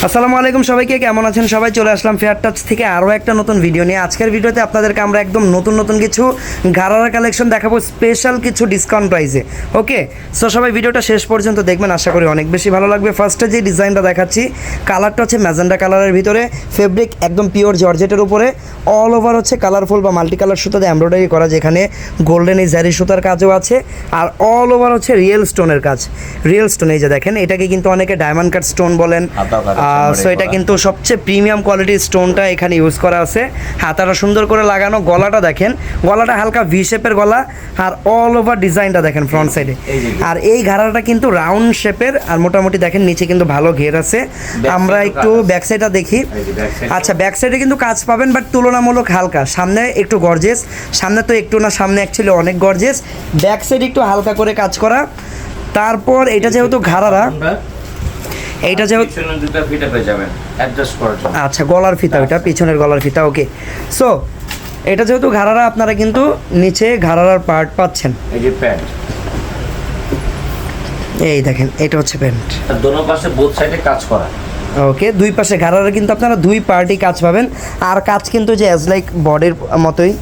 আসসালামু আলাইকুম সবাইকে, কেমন আছেন সবাই? চলে আসলাম ফেয়ার টাচ থেকে আরও একটা নতুন ভিডিও নিয়ে। আজকের ভিডিওতে আপনাদেরকে আমরা একদম নতুন কিছু গারারা কালেকশন দেখাবো, স্পেশাল কিছু ডিসকাউন্ট প্রাইসে। ওকে, সো সবাই ভিডিওটা শেষ পর্যন্ত দেখবেন, আশা করি অনেক বেশি ভালো লাগবে। ফার্স্টে যে ডিজাইনটা দেখাচ্ছি, কালারটা হচ্ছে ম্যাজেন্ডা কালারের ভিতরে, ফেব্রিক একদম পিওর জর্জেটের উপরে, অল ওভার হচ্ছে কালারফুল বা মাল্টি কালার সুতাতে এমব্রয়ডারি করা, যেখানে গোল্ডেন এই জারি সুতার কাজও আছে, আর অল ওভার হচ্ছে রিয়েল স্টোনের কাজ। রিয়েল স্টোন, এই যে দেখেন, এটাকে কিন্তু অনেকে ডায়মন্ড কাট স্টোন বলেন। সো এটা কিন্তু সবচেয়ে প্রিমিয়াম কোয়ালিটির স্টোনটা এখানে ইউজ করা আছে। হাতাটা সুন্দর করে লাগানো, গলাটা দেখেন, গলাটা হালকা ভি শেপের গলা, আর অল ওভার ডিজাইনটা দেখেন ফ্রন্ট সাইডে। আর এই ঘাড়াটা কিন্তু রাউন্ড শেপের, আর মোটামুটি দেখেন নিচে কিন্তু ভালো ঘের আছে। আমরা একটু ব্যাক সাইডটা দেখি। আচ্ছা, ব্যাক সাইডে কিন্তু কাজ পাবেন, বাট তুলনামূলক হালকা। সামনে একটু গর্জেস, সামনে তো একটু না, সামনে অ্যাকচুয়ালি অনেক গর্জেস, ব্যাক সাইড একটু হালকা করে কাজ করা। তারপর এটা যেহেতু ঘাড়ারা, এইটা যেহেতু আচ্ছা গলার ফিতা, ওইটা পিছনের গলার ফিতা। ওকে, সো এটা যেহেতু ঘাড়ারা, আপনারা কিন্তু নিচে ঘাড়ারার পার্ট পাচ্ছেন। এই যে প্যান্ট, এই দেখেন, এটা হচ্ছে প্যান্ট, দোনো পাশে বোথ সাইডে কাজ করা। ওকে, দুই পাশে ঘাড়ারা কিন্তু আপনারা দুই পার্টই কাজ পাবেন। আর কাজ কিন্তু যে অ্যাজ লাইক বডির মতোই,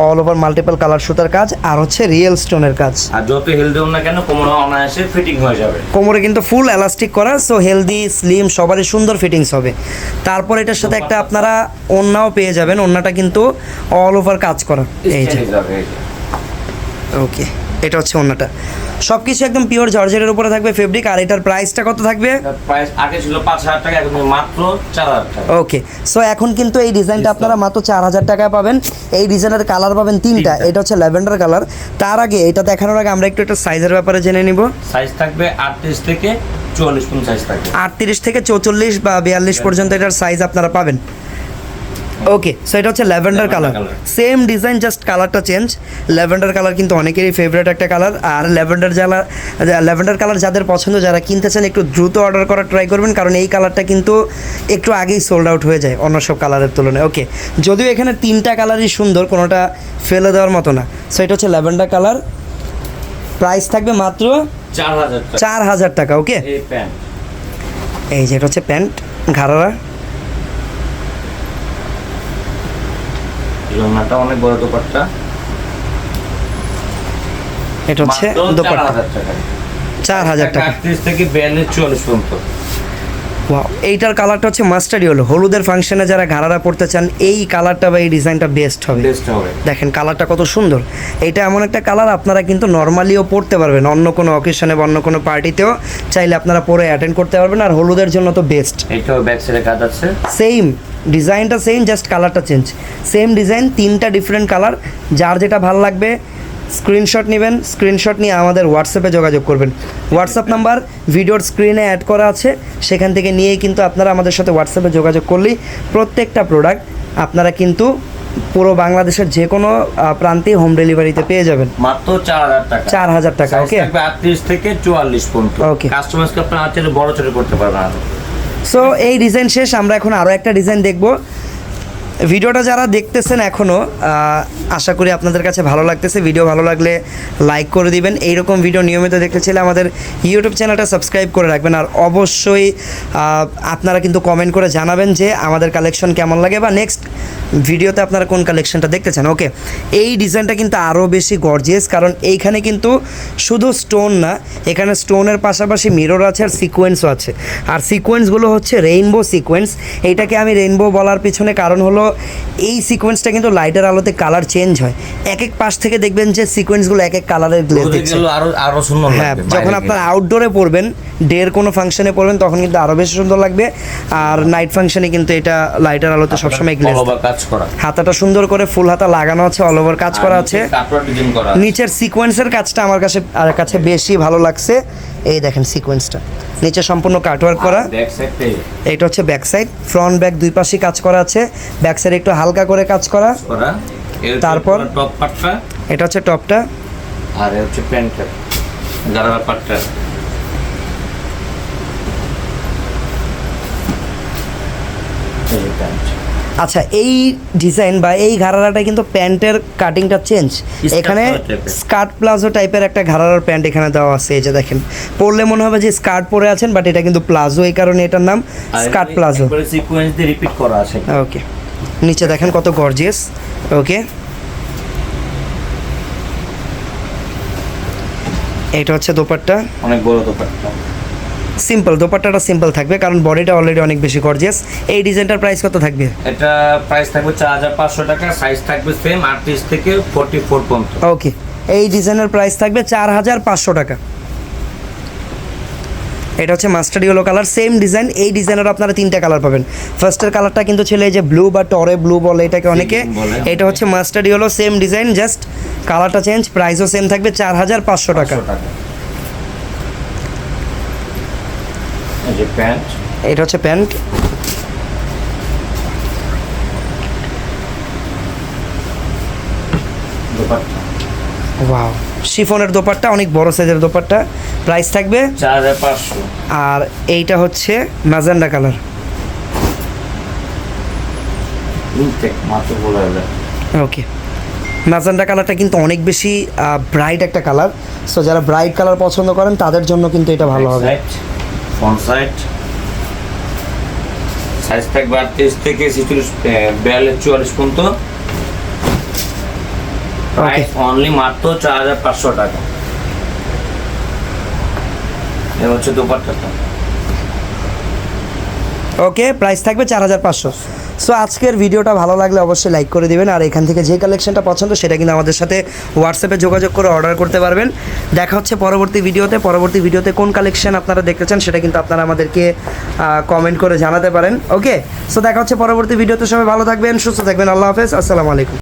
অল ওভার মাল্টিপল কালার সুতার কাজ, আর হচ্ছে রিয়েল স্টোনের কাজ। আর যত হেলদি হোক না কেন, কোমরে অনায়াসে ফিটিং হয়ে যাবে। কোমরে কিন্তু ফুল এলাস্টিক করা, সো হেলদি স্লিম সবারই সুন্দর ফিটিংস হবে। তারপর এটার সাথে একটা আপনারা ওড়নাও পেয়ে যাবেন, ওড়নাটা কিন্তু অল ওভার কাজ করা। এই যে, ওকে, এটা হচ্ছে ওড়নাটা, সব কিছু একদম পিওর জর্জেটের উপরে থাকবে ফেব্রিক। আর এটার প্রাইসটা কত থাকবে? প্রাইস আগে ছিল 5,000 টাকা, এখন মাত্র 4,000 টাকা। ওকে, সো এখন কিন্তু এই ডিজাইনটা আপনারা মাত্র 4,000 টাকায় পাবেন। এই ডিজাইনের কালার পাবেন তিনটা। এটা হচ্ছে ল্যাভেন্ডার কালার। তার আগে এটা দেখানোর আগে আমরা একটু একটা সাইজের ব্যাপারে জেনে নিব। সাইজ থাকবে 38 থেকে 44 পর্যন্ত সাইজ থাকবে। 38 থেকে 44 বা 42 পর্যন্ত এটার সাইজ আপনারা পাবেন। ওকে, সো এটা হচ্ছে lavender colour, same design, just কালারটা চেঞ্জ। ল্যাভেন্ডার কালার কিন্তু অনেকেরই ফেভারিট একটা কালার। আর ল্যাভেন্ডার কালার যাদের পছন্দ, যারা কিনতে চান, একটু দ্রুত অর্ডার করার ট্রাই করবেন, কারণ এই কালারটা কিন্তু একটু আগেই সোল্ড আউট হয়ে যায় অন্য সব কালারের তুলনায়। ওকে, যদিও এখানে তিনটা কালারই সুন্দর, কোনোটা ফেলে দেওয়ার মতো না। সো এটা হচ্ছে ল্যাভেন্ডার কালার, প্রাইস থাকবে মাত্র 4,000 টাকা। ওকে, এই যে এটা হচ্ছে প্যান্ট ঘাড়ারা, অনেক বড় দোপাট্টা। এটা হচ্ছে দোপাট্টা, 4,000 টাকা। 38 থেকে 42, 44 পর্যন্ত। ওয়াও, এইটার কালারটা হচ্ছে মাস্টার্ড ইয়েলো। হলুদের ফাংশনে যারা ঘাড়ারা পড়তে চান, এই কালারটা বা এই ডিজাইনটা বেস্ট হবে। দেখেন কালারটা কত সুন্দর। এটা এমন একটা কালার আপনারা কিন্তু নর্মালিও পড়তে পারবেন, অন্য কোনো অকেশনে বা অন্য কোনো পার্টিতেও চাইলে আপনারা পরে অ্যাটেন্ড করতে পারবেন। আর হলুদের জন্য তো বেস্ট। এইটাও ব্যাক সাইডে কাজ আছে, সেম ডিজাইনটা সেম, জাস্ট কালারটা চেঞ্জ। সেম ডিজাইন, তিনটা ডিফারেন্ট কালার। যার যেটা ভালো লাগবে স্ক্রিনশট নেবেন, স্ক্রিনশট নিয়ে আমাদের হোয়াটসঅ্যাপে যোগাযোগ করবেন। হোয়াটসঅ্যাপ নাম্বার ভিডিওর স্ক্রিনে অ্যাড করা আছে, সেখান থেকে নিয়েই কিন্তু আপনারা আমাদের সাথে হোয়াটসঅ্যাপে যোগাযোগ করলেই প্রত্যেকটা প্রোডাক্ট আপনারা কিন্তু পুরো বাংলাদেশের যে কোনো প্রান্তে হোম ডেলিভারিতে পেয়ে যাবেন মাত্র 4,000 টাকা। 4,000 টাকা। ওকে, 38 থেকে 44 পর্যন্ত। ওকে, কাস্টমারকে আপনারা আছে বড় ছোট করতে পারবেন। সো এই ডিজাইন শেষ, আমরা এখন আরও একটা ডিজাইন দেখব। ভিডিওটা যারা দেখতেছেন এখনও, আশা করি আপনাদের কাছে ভালো লাগতেছে। ভিডিও ভালো লাগলে লাইক করে দিবেন। এইরকম ভিডিও নিয়মিত দেখতে চাইলে আমাদের ইউটিউব চ্যানেলটা সাবস্ক্রাইব করে রাখবেন। আর অবশ্যই আপনারা কিন্তু কমেন্ট করে জানাবেন যে আমাদের কালেকশন কেমন লাগে, বা নেক্সট ভিডিওতে আপনারা কোন কালেকশনটা দেখতে চান। ওকে, এই ডিজাইনটা কিন্তু আরও বেশি গর্জিয়াস, কারণ এইখানে কিন্তু শুধু স্টোন না, এখানে স্টোনের পাশাপাশি মিরর আছে আর সিকোয়েন্সও আছে। আর সিকোয়েন্সগুলো হচ্ছে রেইনবো সিকোয়েন্স। এইটাকে আমি রেইনবো বলার পিছনে কারণ হলো, এই সিকোয়েন্সটা কিন্তু লাইটের আলোতে কালার চেঞ্জ হয়। এক এক পাশ থেকে দেখবেন যে সিকোয়েন্সগুলো এক এক কালারের গ্লেজ দিচ্ছে। আরো সুন্দর লাগবে। হ্যাঁ, যখন আপনারা আউটডোরে পরবেন, ডের কোনো ফাংশনে পরবেন, তখন কিন্তু আরো বেশি সুন্দর লাগবে। আর নাইট ফাংশনে কিন্তু এটা লাইটের আলোতে সবসময় গ্লেজ। হাতাটা সুন্দর করে ফুল হাতা লাগানো আছে, অল ওভার কাজ করা আছে। নিচের সিকোয়েন্সের কাজটা আমার কাছে বেশি ভালো লাগছে। এই দেখেন সিকোয়েন্সটা নিচে সম্পূর্ণ কাটওয়ার্ক করা। এটা হচ্ছে ব্যাক সাইড, ফ্রন্ট ব্যাক দুই পাশে কাজ করা আছে। ব্যাক সাইডে একটু হালকা করে কাজ করা। তারপর টপ পার্টটা, এটা হচ্ছে টপটা, আর এটা হচ্ছে প্যান্টটা, গারারা পার্টটা। এই প্যান্ট, আচ্ছা, এই ডিজাইন বা এই ঘাড়ারাটা কিন্তু প্যান্টের কাটিংটা চেঞ্জ। এখানে type-এর। স্কার্ট প্লাজো টাইপের একটা ঘাড়ারার প্যান্ট এখানে দেওয়া আছে। এই যে দেখেন, পরলে মনে হবে যে স্কার্ট পরে আছেন, বাট এটা কিন্তু প্লাজো, এই কারণে এটার নাম স্কার্ট প্লাজো। সিকোয়েন্স দিয়ে রিপিট করা আছে। ওকে, নিচে দেখেন কত গর্জিয়াস। ওকে, এটা হচ্ছে দোপাট্টা। অনেক বড় দোপাট্টা। সিম্পল, দোপাট্টাটা সিম্পল থাকবে কারণ বডিটা অলরেডি অনেক বেশি গর্জিয়াস। এই ডিজাইনটার প্রাইস কত থাকবে? এটা প্রাইস থাকবে 4500 টাকা, সাইজ থাকবে সেম 38 থেকে 44 পর্যন্ত। ওকে, এই ডিজাইনের প্রাইস থাকবে 4500 টাকা। এটা হচ্ছে mustard yellow colour, same design. এই ডিজাইনের আপনারা 3টা কালার পাবেন। ফার্স্টের কালারটা কিন্তু ছিল এই যে ব্লু বা টরে ব্লু বলে এটাকে অনেকে। বলে। এটা হচ্ছে mustard yellow, same design, just কালারটা চেঞ্জ। প্রাইসও সেম থাকবে 4500 টাকা। 500 টাকা। এই যে প্যান্ট, এটা হচ্ছে প্যান্ট। দোপাট্টা ওয়াও, শিফনের দোপাট্টা, অনেক বড় সাইজের দোপাট্টা। প্রাইস থাকবে 4500। আর এইটা হচ্ছে ম্যাজেন্ডা কালার। ইনটেক মাত্র বলা হলো। ওকে, ম্যাজেন্ডা কালারটা কিন্তু অনেক বেশি ব্রাইট একটা কালার। সো যারা ব্রাইট কালার পছন্দ করেন তাদের জন্য কিন্তু এটা ভালো হবে। ফ্রন্ট সাইড সাইজ থাকবে 38 থেকে 42 পর্যন্ত। প্রাইস অনলি মাত্র 4500 টাকা। এটা হচ্ছে দোপাট্টাটা। ওকে, প্রাইস থাকবে 4500। সো আজকের ভিডিওটা ভালো লাগলে অবশ্যই লাইক করে দিবেন, আর এখান থেকে যে কালেকশনটা পছন্দ সেটা কিন্তু আমাদের সাথে হোয়াটসঅ্যাপে যোগাযোগ করে অর্ডার করতে পারবেন। দেখা হচ্ছে পরবর্তী ভিডিওতে কোন কালেকশন আপনারা দেখতে চান সেটা কিন্তু আপনারা আমাদেরকে কমেন্ট করে জানাতে পারেন। ওকে, সো দেখা হচ্ছে পরবর্তী ভিডিওতে। সবাই ভালো থাকবেন, সুস্থ থাকবেন। আল্লাহ হাফেজ, আসসালামু আলাইকুম।